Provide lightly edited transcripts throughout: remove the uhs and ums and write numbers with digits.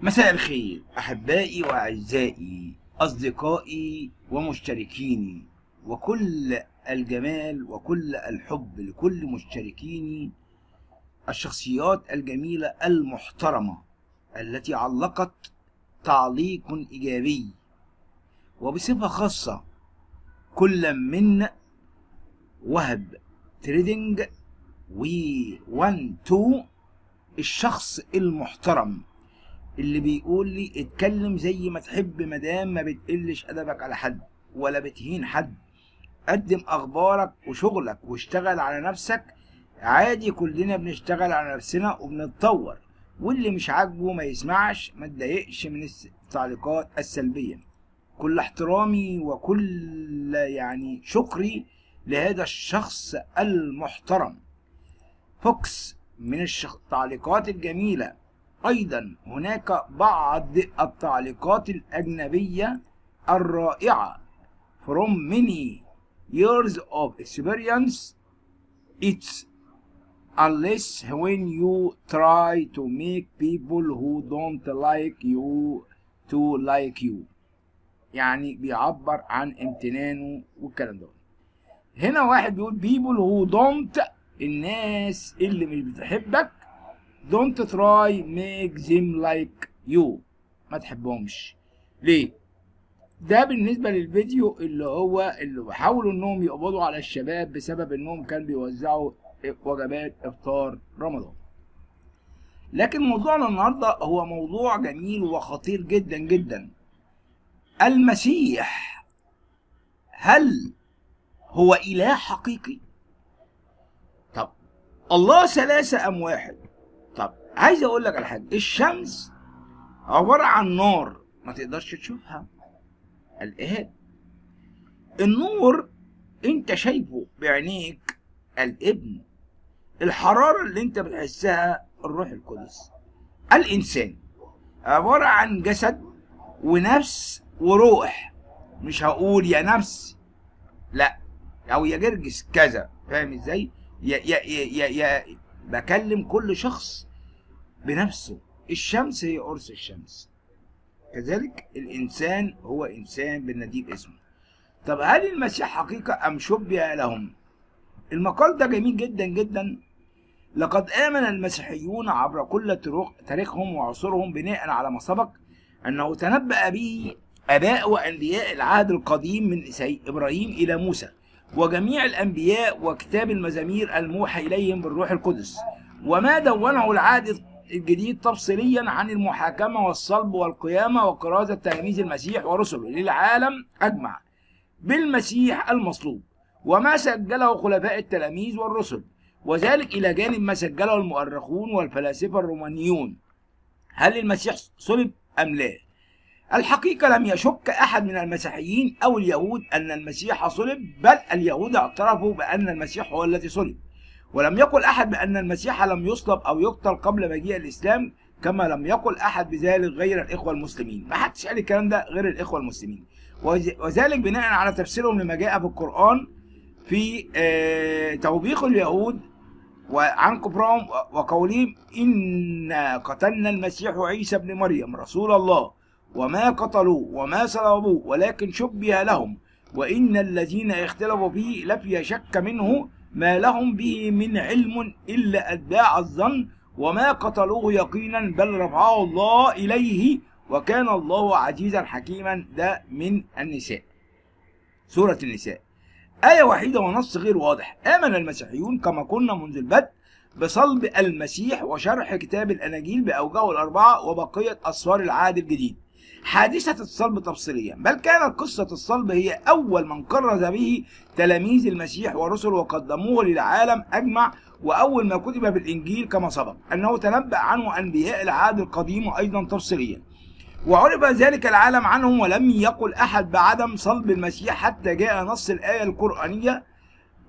مساء الخير أحبائي وأعزائي أصدقائي ومشتركيني، وكل الجمال وكل الحب لكل مشتركيني، الشخصيات الجميلة المحترمة التي علقت تعليق إيجابي، وبصفة خاصة كل من وهب تريدنج و12 الشخص المحترم اللي بيقول لي اتكلم زي ما تحب مدام ما بتقلش ادبك على حد ولا بتهين حد، قدم اخبارك وشغلك واشتغل على نفسك عادي، كلنا بنشتغل على نفسنا وبنتطور، واللي مش عاجبه ما يسمعش، ما تضايقش من التعليقات السلبية. كل احترامي وكل شكري لهذا الشخص المحترم. فوكس من التعليقات الجميلة. أيضا هناك بعض التعليقات الأجنبية الرائعة. From many years of experience, it's unless when you try to make people who don't like you to like you. يعني بيعبر عن امتنانه والكلام ده. هنا واحد بيقول people who don't، الناس اللي مش بتحبك، don't try make them like you، ما تحبهمش. ليه؟ ده بالنسبة للفيديو اللي بيحاولوا انهم يقبضوا على الشباب بسبب انهم كانوا بيوزعوا وجبات افطار رمضان. لكن موضوعنا النهارده هو موضوع جميل وخطير جدا جدا. المسيح هل هو إله حقيقي؟ طب الله ثلاثة أم واحد؟ طب عايز اقول لك على حاجه، الشمس عباره عن نار ما تقدرش تشوفها، الآب. النور انت شايفه بعينيك، الابن. الحراره اللي انت بتحسها، الروح القدس. الانسان عباره عن جسد ونفس وروح. مش هقول يا نفس لا، او يا جرجس كذا، فاهم ازاي؟ يا بكلم كل شخص بنفسه. الشمس هي قرص الشمس، كذلك الإنسان هو إنسان بالنديب اسمه. طب هل المسيح حقيقة أم شبه لهم؟ المقال ده جميل جدا جدا. لقد آمن المسيحيون عبر كل تاريخهم وعصورهم بناء على ما سبق أنه تنبأ به آباء وأنبياء العهد القديم من إبراهيم إلى موسى وجميع الأنبياء، وكتاب المزامير الموحى إليهم بالروح القدس، وما دونه العهد الجديد تفصيليا عن المحاكمة والصلب والقيامة وكرازة تلاميذ المسيح ورسله للعالم أجمع بالمسيح المصلوب، وما سجله خلفاء التلاميذ والرسل، وذلك إلى جانب ما سجله المؤرخون والفلاسفة الرومانيون. هل المسيح صلب أم لا؟ الحقيقة لم يشك أحد من المسيحيين أو اليهود أن المسيح صلب، بل اليهود اعترفوا بأن المسيح هو الذي صلب، ولم يقل أحد بأن المسيح لم يصلب أو يقتل قبل مجيء الإسلام، كما لم يقل أحد بذلك غير الإخوة المسلمين. ما حدش قال الكلام ده غير الإخوة المسلمين، وذلك بناء على تفسيرهم لما جاء في القرآن في توبيخ اليهود وعن كفرهم وقولهم إنا قتلنا المسيح عيسى ابن مريم رسول الله وما قتلوه وما صلبوه ولكن شبه لهم وإن الذين اختلفوا فيه لفي شك منه ما لهم به من علم إلا أتباع الظن وما قتلوه يقينا بل رفعه الله إليه وكان الله عزيزا حكيما. ده من النساء، سورة النساء، آية وحيدة ونص غير واضح. آمن المسيحيون كما قلنا منذ البدء بصلب المسيح وشرح كتاب الأناجيل بأوجهه الأربعة وبقية أسفار العهد الجديد. حادثة الصلب تفصيليا، بل كانت قصة الصلب هي أول من كرز به تلاميذ المسيح ورسله وقدموه للعالم أجمع، وأول ما كتب بالإنجيل كما سبق أنه تنبأ عنه أنبياء العهد القديم أيضا تفصيليا، وعرف ذلك العالم عنهم، ولم يقل أحد بعدم صلب المسيح حتى جاء نص الآية القرآنية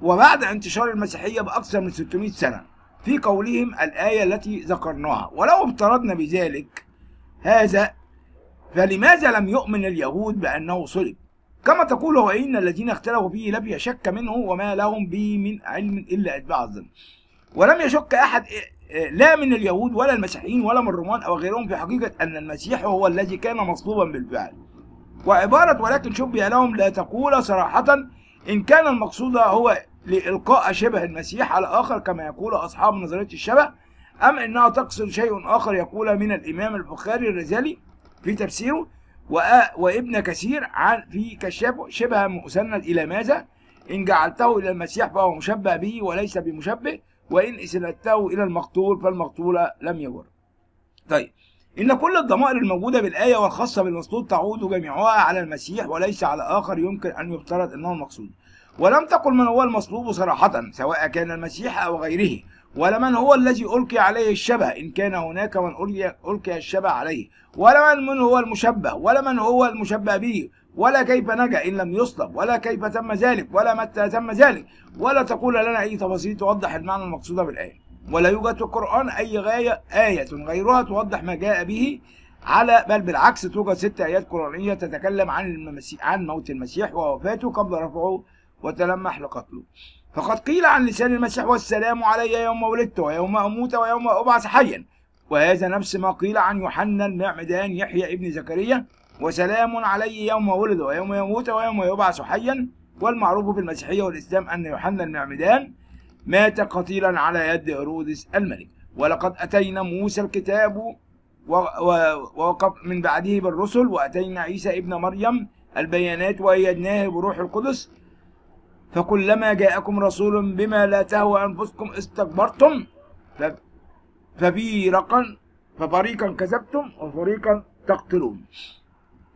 وبعد انتشار المسيحية بأكثر من 600 سنة في قولهم الآية التي ذكرناها. ولو افترضنا بذلك هذا، فلماذا لم يؤمن اليهود بأنه صلب؟ كما تقول وإن الذين اختلفوا فيه لفي شك منه وما لهم به من علم إلا أتباع الظن. ولم يشك أحد لا من اليهود ولا المسيحيين ولا من الرومان أو غيرهم في حقيقة أن المسيح هو الذي كان مصلوبا بالفعل. وعبارة ولكن شبه لهم لا تقول صراحة إن كان المقصود هو لإلقاء شبه المسيح على آخر كما يقول أصحاب نظرية الشبه، أم إنها تقصد شيء آخر يقول من الإمام البخاري الرزالي في تفسيره وابن كثير في كشافه شبه مسند إلى ماذا؟ إن جعلته إلى المسيح فهو مشبه به وليس بمشبه، وإن أسندته إلى المقتول فالمقتول لم يجر. طيب، إن كل الضمائر الموجودة بالآية والخاصة بالمصلوب تعود جميعها على المسيح وليس على آخر يمكن أن يفترض أنه المقصود. ولم تقل من هو المصلوب صراحة سواء كان المسيح أو غيره، ولا من هو الذي ألقي عليه الشبه إن كان هناك من ألقي الشبه عليه، ولا من هو المشبه، ولا من هو المشبه به، ولا كيف نجا إن لم يصلب، ولا كيف تم ذلك، ولا متى تم ذلك، ولا تقول لنا أي تفاصيل توضح المعنى المقصود بالآية. ولا يوجد في القرآن أي آية غيرها توضح ما جاء به، بل بالعكس توجد 6 آيات قرآنية تتكلم عن موت المسيح ووفاته قبل رفعه وتلمح لقتله. فقد قيل عن لسان المسيح والسلام علي يوم ولدت ويوم أموت ويوم أبعث حيا، وهذا نفس ما قيل عن يوحنا المعمدان يحيى ابن زكريا وسلام علي يوم ولد ويوم يموت ويوم يبعث حيا. والمعروف في المسيحية والإسلام أن يوحنا المعمدان مات قتيلا على يد هيرودس الملك. ولقد أتينا موسى الكتاب ووقف من بعده بالرسل، وأتينا عيسى ابن مريم البيانات وأيدناه بروح القدس، فكلما جاءكم رسول بما لا تهوى أنفسكم استكبرتم ففريقا كذبتم وفريقا تقتلون.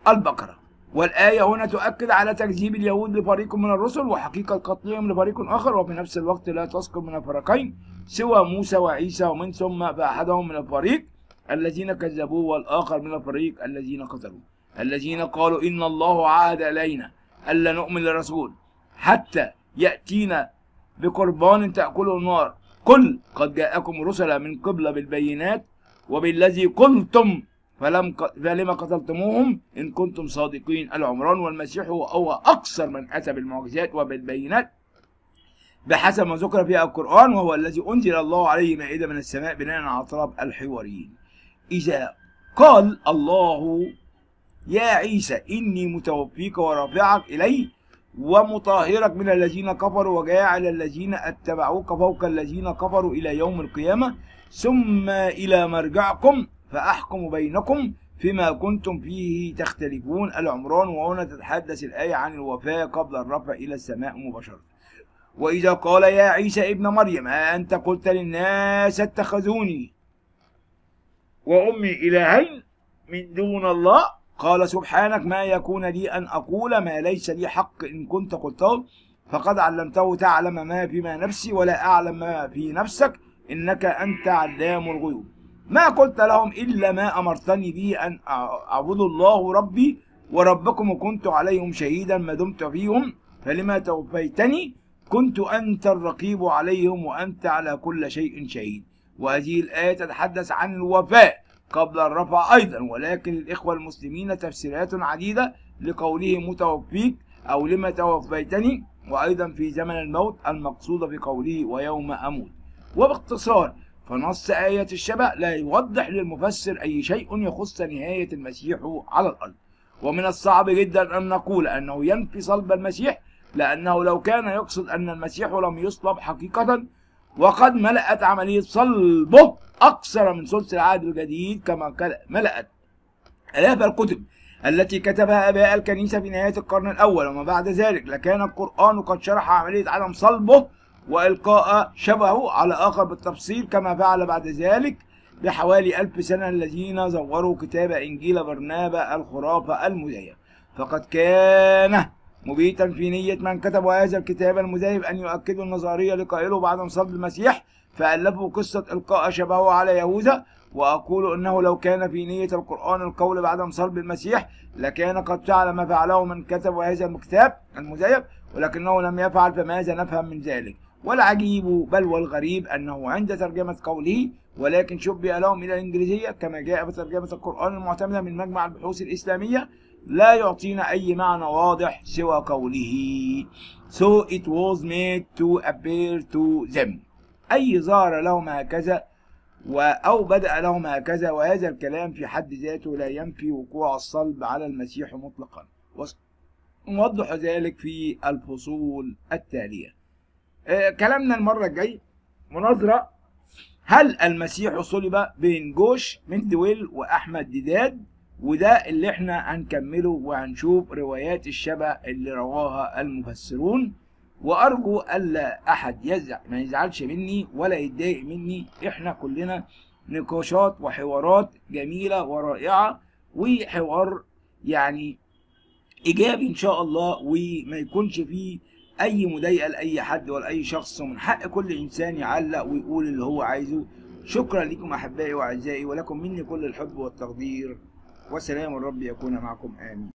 البقرة. والآية هنا تؤكد على تكذيب اليهود لفريق من الرسل وحقيقة قتلهم لفريق آخر، وفي نفس الوقت لا تذكر من الفريقين سوى موسى وعيسى ومن ثم فأحدهم من الفريق الذين كذبوه والآخر من الفريق الذين قتلوه، الذين قالوا إن الله عهد إلينا ألا نؤمن للرسول حتى يأتينا بقربان تأكله النار، قل قد جاءكم رسلا من قبل بالبينات وبالذي قلتم فلم قتلتموهم إن كنتم صادقين. العمران. والمسيح هو أكثر من أتى بالمعجزات وبالبينات بحسب ما ذكر في القرآن، وهو الذي أنزل الله عليه مائدة من السماء بناء على طلب الحواريين. إذا قال الله يا عيسى إني متوفيك ورافعك إلي ومطهرك من الذين كفروا وجاعل الذين اتبعوك فوق الذين كفروا إلى يوم القيامة ثم إلى مرجعكم فأحكم بينكم فيما كنتم فيه تختلفون. العمران. وهنا تتحدث الآية عن الوفاة قبل الرفع إلى السماء مباشرة. وإذا قال يا عيسى ابن مريم أنت قلت للناس اتخذوني وأمي إلهين من دون الله قال سبحانك ما يكون لي أن أقول ما ليس لي حق، إن كنت قلته فقد علمته تعلم ما فيما نفسي ولا أعلم ما في نفسك إنك أنت علام الغيوب. ما قلت لهم إلا ما أمرتني به أن أعبدوا الله ربي وربكم وكنت عليهم شهيدا ما دمت فيهم فلما توفيتني كنت أنت الرقيب عليهم وأنت على كل شيء شهيد. وهذه الآية تتحدث عن الوفاة قبل الرفع أيضا، ولكن الإخوة المسلمين تفسيرات عديدة لقوله متوفيك أو لما توفيتني، وأيضا في زمن الموت المقصود في قوله ويوم أموت. وباختصار فنص آية الشبه لا يوضح للمفسر أي شيء يخص نهاية المسيح على الأرض. ومن الصعب جدا أن نقول أنه ينفي صلب المسيح، لأنه لو كان يقصد أن المسيح لم يصلب حقيقة وقد ملأت عملية صلبه أكثر من ثلث العهد الجديد كما ملأت آلاف الكتب التي كتبها آباء الكنيسة في نهاية القرن الأول وما بعد ذلك، لكان القرآن قد شرح عملية عدم صلبه وإلقاء شبهه على آخر بالتفصيل كما فعل بعد ذلك بحوالي 1000 سنة الذين زوروا كتاب إنجيل برنابا الخرافة المزيف. فقد كان مبيتا في نية من كتبوا هذا الكتاب المزيف أن يؤكدوا النظرية لقائله بعدم صلب المسيح، فألفوا قصة إلقاء شبهه على يهوذا. وأقول أنه لو كان في نية القرآن القول بعدم صلب المسيح لكان قد فعل ما فعله من كتب هذا الكتاب المزيف، ولكنه لم يفعل، فماذا نفهم من ذلك؟ والعجيب بل والغريب أنه عند ترجمة قوله ولكن شبه لهم إلى الإنجليزية كما جاء في ترجمة القرآن المعتمدة من مجمع البحوث الإسلامية لا يعطينا أي معنى واضح سوى قوله So it was made to appear to them، أي ظهر لهم هكذا أو بدأ لهم هكذا، وهذا الكلام في حد ذاته لا ينفي وقوع الصلب على المسيح مطلقا، ونوضح ذلك في الفصول التالية. كلامنا المرة الجاي مناظرة هل المسيح صلب بين جوش مندويل وأحمد ديدات، وده اللي احنا هنكمله وهنشوف روايات الشبه اللي رواها المفسرون. وأرجو ألا أحد ما يزعلش مني ولا يتضايق مني، احنا كلنا نقاشات وحوارات جميلة ورائعة، وحوار يعني إيجابي إن شاء الله، وما يكونش فيه أي مضايقة لأي حد ولا أي شخص، ومن حق كل إنسان يعلق ويقول اللي هو عايزه. شكرا لكم أحبائي وأعزائي، ولكم مني كل الحب والتقدير، وسلام الرب يكون معكم، آمين.